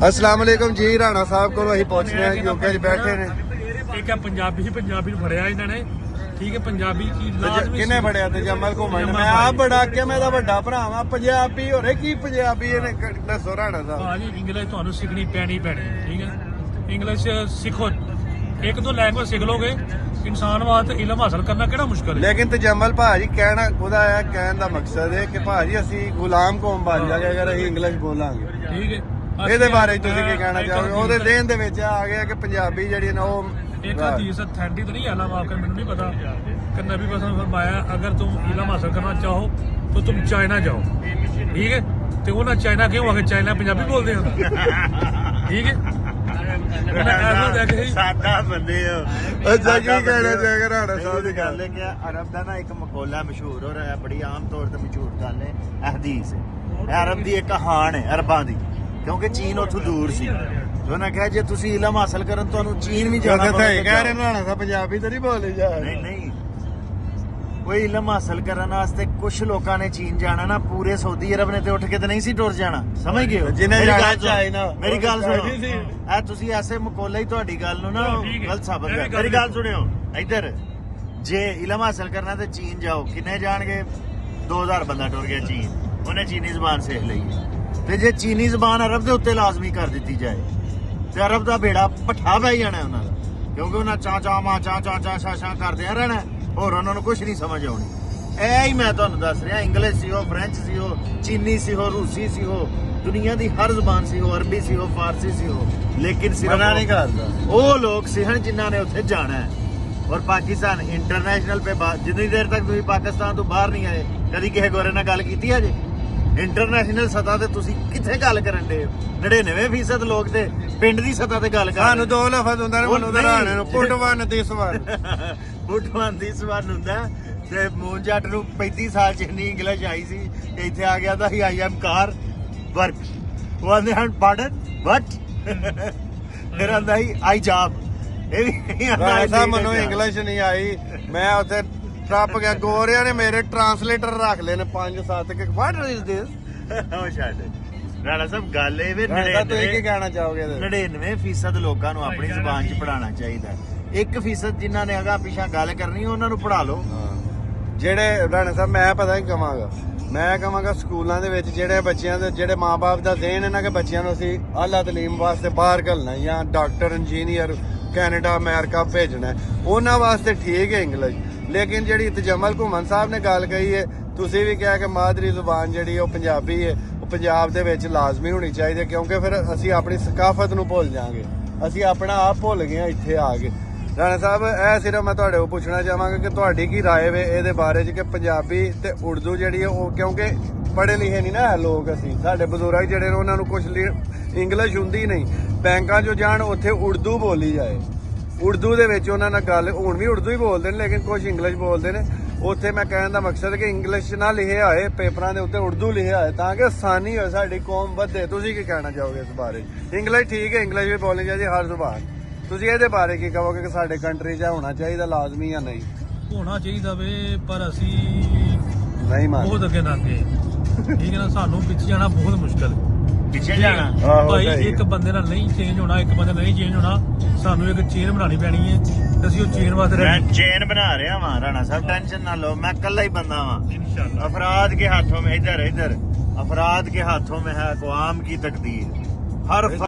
अस्सलाम वालेकुम जी। राणा साहब को ਅਸੀਂ ਪਹੁੰਚ ਰਹੇ ਹਾਂ ਯੋਗਾ 'ਚ ਬੈਠੇ ਨੇ। ਇੱਕ ਹੈ ਪੰਜਾਬੀ ਨੂੰ ਫੜਿਆ ਇਹਨਾਂ ਨੇ, ਠੀਕ ਹੈ। ਪੰਜਾਬੀ ਕੀ ਲਾਜ਼ਮੀ ਕਿਹਨੇ ਫੜਿਆ ਤੇ ਜਮਲ ਘੁੰਮਣ? ਮੈਂ ਆਪ ਬੜਾ ਕਿ ਮੈਂ ਦਾ ਵੱਡਾ ਭਰਾ ਵਾਂ। ਪੰਜਾਬੀ ਹੋਰੇ ਕੀ ਪੰਜਾਬੀ ਇਹਨੇ ਦੱਸੋ ਰਾਣਾ ਸਾਹਿਬ। ਭਾਜੀ ਇੰਗਲਿਸ਼ ਤੁਹਾਨੂੰ ਸਿੱਖਣੀ ਪੈਣੀ, ਠੀਕ ਹੈ। ਇੰਗਲਿਸ਼ ਸਿੱਖੋ, ਇੱਕ ਦੋ ਲੈਂਗੁਏਜ ਸਿੱਖ ਲੋਗੇ। ਇਨਸਾਨ ਵਾਸਤੇ ਇਲਮ ਹਾਸਲ ਕਰਨਾ ਕਿਹੜਾ ਮੁਸ਼ਕਲ ਹੈ। ਲੇਕਿਨ ਤਜਮਲ ਭਾਜੀ ਕਹਿਣਾ ਉਹਦਾ ਹੈ, ਕਹਿਣ ਦਾ ਮਕਸਦ ਹੈ ਕਿ ਭਾਜੀ ਅਸੀਂ ਗੁਲਾਮ ਕੌਮ ਬਣ ਜਾਗੇ ਅਗਰ ਅਸੀਂ ਇੰਗਲਿਸ਼ ਬੋਲਾਂਗੇ, ਠੀਕ ਹੈ। ਇਹਦੇ ਬਾਰੇ ਤੁਸੀਂ ਕੀ ਕਹਿਣਾ ਚਾਹੋਗੇ? ਉਹਦੇ ਦੇਣ ਦੇ ਵਿੱਚ ਆ ਗਿਆ ਕਿ ਪੰਜਾਬੀ ਜਿਹੜੀ ਨਾ ਉਹ एक हदीस अथेंटिक तो नहीं आला वाक़ मैंने नहीं पता कि नबी वसल्लम फरमाया अगर तुम इल्म हासिल करना चाहो तो तुम चाइना जाओ, ठीक है। तो वो ना चाइना क्यों आगे चाइना पंजाबी बोलते हैं, ठीक है। ਸਾਦਾ ਬੰਦੇ ਹੋ। ਅੱਛਾ ਕੀ ਕਹਿਣਾ ਚਾਹੇਗਾ ਰਾਣਾ ਸਾਹਿਬ ਦੀ ਗੱਲ ਹੈ ਕਿ ਅਰਬ ਦਾ ਨਾ ਇੱਕ ਮਕੌਲਾ ਮਸ਼ਹੂਰ ਹੋ ਰਿਹਾ, ਬੜੀ ਆਮ ਤੌਰ ਤੇ ਮਸ਼ਹੂਰ ਗੱਲ ਹੈ, ਇਹ ਹਦੀਸ ਹੈ। ਇਹ ਅਰਬ ਦੀ ਇੱਕ ਕਹਾਣ ਹੈ, ਅਰਬਾਂ ਦੀ, ਕਿਉਂਕਿ ਚੀਨ ਉੱਥੋਂ ਦੂਰ ਸੀ। ਉਹਨਾਂ ਕਿਹਾ ਜੇ ਤੁਸੀਂ ਇਲਮ ਹਾਸਲ ਕਰਨ ਤੁਹਾਨੂੰ ਚੀਨ ਵੀ ਜਾਣਾ ਪਵੇਗਾ। ਕਹਿ ਰਹੇ ਰਾਣਾ ਸਾਹਿਬ ਪੰਜਾਬੀ ਤਾਂ ਨਹੀਂ ਬੋਲੇ ਜਾ ਨਹੀਂ ਕੋਈ ਇਲਮ ਹਾਸਲ ਕਰਨ ਵਾਸਤੇ ਕੁਝ ਲੋਕਾਂ ਨੇ ਚੀਨ ਜਾਣਾ ਨਾ, ਪੂਰੇ ਸਾਊਦੀ ਅਰਬ ਨੇ ਤੇ ਉੱਠ ਕੇ ਤੇ ਨਹੀਂ ਸੀ ਟੁਰ ਜਾਣਾ, ਸਮਝ ਗਏ ਹੋ? ਜਿਹਨੇ ਜਾਣਾ ਚਾਈਨਾ। ਮੇਰੀ ਗੱਲ ਸੁਣੋ, ਇਹ ਤੁਸੀਂ ਐਸੇ ਮਕੌਲਾ ਹੀ ਤੁਹਾਡੀ ਗੱਲ ਨੂੰ ਨਾ ਗਲਤ ਸਾਬਤ ਕਰ। ਮੇਰੀ ਗੱਲ ਸੁਣਿਓ ਇੱਧਰ, ਜੇ ਇਲਮ ਹਾਸਲ ਕਰਨਾ ਤੇ ਚੀਨ ਜਾਓ। ਕਿੰਨੇ ਜਾਣਗੇ? 2000 ਬੰਦਾ ਟੁਰ ਗਿਆ ਚੀਨ, ਉਹਨੇ ਚੀਨੀ ਜ਼ਬਾਨ ਸਿੱਖ ਲਈ। ਤੇ ਜੇ ਚੀਨੀ ਜ਼ਬਾਨ ਅਰਬ ਦੇ ਉੱਤੇ ਲਾਜ਼ਮੀ ਕਰ ਦਿੱਤੀ ਜਾਏ ਤੇ ਅਰਬ ਦਾ ਬੇੜਾ ਪੱਠਾ ਪੈ ਜਾਣਾ ਉਹਨਾਂ ਦਾ, ਕਿਉਂਕਿ ਉਹਨਾਂ ਚਾ ਕਰਦੇ ਰਹਿਣਾ, ਹੋਰ ਉਹਨਾਂ ਨੂੰ ਕੁਝ ਨਹੀਂ ਸਮਝ ਆਉਣੀ। ਇਹ ਹੀ ਮੈਂ ਤੁਹਾਨੂੰ ਦੱਸ ਰਿਹਾ, ਇੰਗਲਿਸ਼ ਸੀ ਹੋ, ਫ੍ਰੈਂਚ ਸੀ ਹੋ, ਚੀਨੀ ਸੀ ਹੋ, ਰੂਸੀ ਸੀ ਹੋ, ਦੁਨੀਆ ਦੀ ਹਰ ਜ਼ਬਾਨ ਸੀ ਹੋ, ਅਰਬੀ ਸੀ ਹੋ, ਫਾਰਸੀ ਸੀ ਹੋ, ਲੇਕਿਨ ਸਿਰਫ ਨਹੀਂ ਕਰਦਾ ਉਹ ਲੋਕ ਸੀ ਹਨ ਜਿਨ੍ਹਾਂ ਨੇ ਉੱਥੇ ਜਾਣਾ ਹੈ। ਔਰ ਪਾਕਿਸਤਾਨ ਇੰਟਰਨੈਸ਼ਨਲ ਪੇ ਜਿੰਨੀ ਦੇਰ ਤੱਕ ਤੁਸੀਂ ਪਾਕਿਸਤਾਨ ਤੋਂ ਬਾਹਰ ਨਹੀਂ ਆਏ, ਕਦੀ ਕਿਸੇ ਗੋਰੇ ਨਾਲ ਗੱਲ ਕੀਤੀ ਹੈ ਜੀ? ਇੰਟਰਨੈਸ਼ਨਲ ਸਤ੍ਹਾ ਤੇ ਤੁਸੀਂ ਕਿੱਥੇ ਗੱਲ ਕਰਨ ਦੇ? 99% ਲੋਕ ਤੇ ਪਿੰਡ ਦੀ ਸਤ੍ਹਾ ਤੇ ਗੱਲ ਕਰਦੇ। ਸਾਨੂੰ ਦੋ ਲਫ਼ਜ਼ ਹੁੰਦਾ ਨੇ, ਮੈਨੂੰ ਤਾਂ ਰਾਣੇ ਨੂੰ ਪੁੱਟਵਨ ਦੀ ਸਵਾਰ ਪੁੱਟਵਨ ਦੀ ਸਵਾਰ ਹੁੰਦਾ। ਤੇ ਮੂਨ ਜੱਟ ਨੂੰ 35 ਸਾਲ ਚ ਇੰਨੀ ਇੰਗਲਿਸ਼ ਆਈ ਸੀ ਕਿ ਇੱਥੇ ਆ ਗਿਆ ਤਾਂ ਹੀ ਆਈ ਐਮ ਕਾਰ ਵਰਕ, ਉਹ ਆਂਦੇ ਹਨ ਪਾਰਡਨ ਵਟ, ਫਿਰ ਆਂਦਾ ਹੀ ਆਈ ਜਾਬ। ਇਹ ਵੀ ਰਾਣਾ ਸਾਹਿਬ ਮੈਨੂੰ ਇੰਗਲਿਸ਼ ਨਹੀਂ ਆਈ, ਮੈਂ ਉੱਥੇ ਟੱਪ ਗਿਆ। ਗੋਰਿਆਂ ਨੇ ਮੇਰੇ ਟਰਾਂਸਲੇਟਰ ਰੱਖ ਲਏ ਨੇ 5-7 ਕਿ ਵਾਟ ਇਜ਼ ਦਿਸ। ਉਹ ਛੱਡ ਰਾਣਾ ਸਾਹਿਬ, ਗੱਲ ਇਹ ਵੀ ਤੁਸੀਂ ਕੀ ਕਹਿਣਾ ਚਾਹੋਗੇ? 99% ਲੋਕਾਂ ਨੂੰ ਆਪਣੀ ਜ਼ੁਬਾਨ 'ਚ ਪੜਾਉਣਾ ਚਾਹੀਦਾ। 1% ਜਿਨ੍ਹਾਂ ਨੇ ਅਗਾ ਪਿਛਾ ਗੱਲ ਕਰਨੀ ਉਹਨਾਂ ਨੂੰ ਪੜਾ ਲਓ। ਜਿਹੜੇ ਰਾਣਾ ਸਾਹਿਬ ਮੈਂ ਪਤਾ ਹੀ ਕਵਾਂਗਾ, ਮੈਂ ਕਵਾਂਗਾ ਸਕੂਲਾਂ ਦੇ ਵਿੱਚ ਜਿਹੜੇ ਬੱਚਿਆਂ ਦੇ ਜਿਹੜੇ ਮਾਪੇ ਦਾ ਜ਼ਹਿਨ ਹੈ ਨਾ ਕਿ ਬੱਚਿਆਂ ਨੂੰ ਅਸੀਂ ਆਲਾ ਤਾਲੀਮ ਵਾਸਤੇ ਬਾਹਰ ਘੱਲਣਾ ਜਾਂ ਡਾਕਟਰ ਇੰਜੀਨੀਅਰ ਕੈਨੇਡਾ ਅਮਰੀਕਾ ਭੇਜਣਾ, ਉਹਨਾਂ ਵਾਸਤੇ ਠੀਕ ਹੈ ਇੰਗਲਿਸ਼। ਲੇਕਿਨ ਜਿਹੜੀ ਤਜਮਲ ਘੁੰਮਣ ਸਾਹਿਬ ਨੇ ਗੱਲ ਕਹੀ ਹੈ, ਤੁਸੀਂ ਵੀ ਕਿਹਾ ਕਿ ਮਾਦਰੀ ਜ਼ੁਬਾਨ ਜਿਹੜੀ ਉਹ ਪੰਜਾਬੀ ਹੈ, ਉਹ ਪੰਜਾਬ ਦੇ ਵਿੱਚ ਲਾਜ਼ਮੀ ਹੋਣੀ ਚਾਹੀਦੀ ਹੈ, ਕਿਉਂਕਿ ਫਿਰ ਅਸੀਂ ਆਪਣੀ ਸਕਾਫਤ ਨੂੰ ਭੁੱਲ ਜਾਵਾਂਗੇ, ਅਸੀਂ ਆਪਣਾ ਆਪ ਭੁੱਲ ਗਏ ਇੱਥੇ ਆ ਕੇ। ਰਾਣਾ ਸਾਹਿਬ ਇਹ ਸਿਰਫ ਮੈਂ ਤੁਹਾਡੇ ਕੋਲ ਪੁੱਛਣਾ ਚਾਹਾਂਗਾ ਕਿ ਤੁਹਾਡੀ ਕੀ ਰਾਏ ਵੇ ਇਹਦੇ ਬਾਰੇ 'ਚ ਕਿ ਪੰਜਾਬੀ ਤੇ ਉਰਦੂ ਜਿਹੜੀ ਹੈ ਉਹ, ਕਿਉਂਕਿ ਪੜ੍ਹੇ ਲਿਖੇ ਨਹੀਂ ਨਾ ਲੋਕ, ਅਸੀਂ ਸਾਡੇ ਬਜ਼ੁਰਗ ਜਿਹੜੇ ਨੇ ਉਹਨਾਂ ਨੂੰ ਕੁਝ ਇੰਗਲਿਸ਼ ਹੁੰਦੀ ਨਹੀਂ। ਬੈਂਕਾਂ 'ਚੋਂ ਜਾਣ ਉੱਥੇ ਉਰਦੂ ਬੋਲੀ ਜਾਏ, ਉਰਦੂ ਦੇ ਵਿੱਚ ਉਹਨਾਂ ਨਾਲ ਗੱਲ, ਹੁਣ ਵੀ ਉਰਦੂ ਹੀ ਬੋਲਦੇ ਨੇ ਲੇਕਿਨ ਕੁਝ ਇੰਗਲਿਸ਼ ਬੋਲਦੇ ਨੇ ਉੱਥੇ। ਮੈਂ ਕਹਿਣ ਦਾ ਮਕਸਦ ਕਿ ਇੰਗਲਿਸ਼ ਨਾ ਲਿਖਿਆ ਹੋਏ ਪੇਪਰਾਂ ਦੇ ਉੱਤੇ, ਉਰਦੂ ਲਿਖਿਆ ਹੋਏ ਤਾਂ ਕਿ ਆਸਾਨੀ ਹੋਏ, ਸਾਡੀ ਕੌਮ ਵਧੇ। ਤੁਸੀਂ ਕੀ ਕਹਿਣਾ ਚਾਹੋਗੇ ਇਸ ਬਾਰੇ? ਇੰਗਲਿਸ਼ ਠੀਕ ਹੈ, ਇੰਗਲਿਸ਼ ਵੀ ਬੋਲਣੀ ਚਾਹੀਦੀ ਹਰ ਜ਼ੁਬਾਨ। ਤੁਸੀਂ ਇਹਦੇ ਬਾਰੇ ਕੀ ਕਹੋਗੇ ਕਿ ਸਾਡੇ ਕੰਟਰੀ 'ਚ ਹੋਣਾ ਚਾਹੀਦਾ ਲਾਜ਼ਮੀ ਜਾਂ ਨਹੀਂ? ਹੋਣਾ ਚਾਹੀਦਾ ਵੇ, ਪਰ ਅਸੀਂ ਨਹੀਂ ਬਹੁਤ ਅੱਗੇ ਨਾ ਅੱਗੇ, ਠੀਕ ਹੈ ਨਾ। ਸਾਨੂੰ ਪਿੱਛੇ ਜਾਣਾ ਬਹੁਤ ਮੁਸ਼ਕਲ ਹੈ। ਪਿੱਛੇ ਜਾਣਾ ਭਾਈ ਇੱਕ ਬੰਦੇ ਨਾਲ ਨਹੀਂ ਚੇਂਜ ਹੋਣਾ, ਇੱਕ ਬੰਦੇ ਨਾਲ ਨਹੀਂ ਚੇਂਜ ਹੋਣਾ। ਸਾਨੂੰ ਇੱਕ ਚੇਨ ਬਣਾਉਣੀ ਪੈਣੀ ਹੈ ਤੇ ਅਸੀਂ ਉਹ ਚੇਨ ਵਾਸਤੇ ਮੈਂ ਚੇਨ ਬਣਾ ਰਿਹਾ ਵਾਂ ਰਾਣਾ ਸਾਹਿਬ, ਟੈਨਸ਼ਨ ਨਾ ਲਓ, ਮੈਂ ਇਕੱਲਾ ਹੀ ਬੰਦਾ ਵਾਂ। इंशाल्लाह अफराद के हाथों में, इधर इधर अफराद के हाथों में है अक़वाम की तकदीर। हर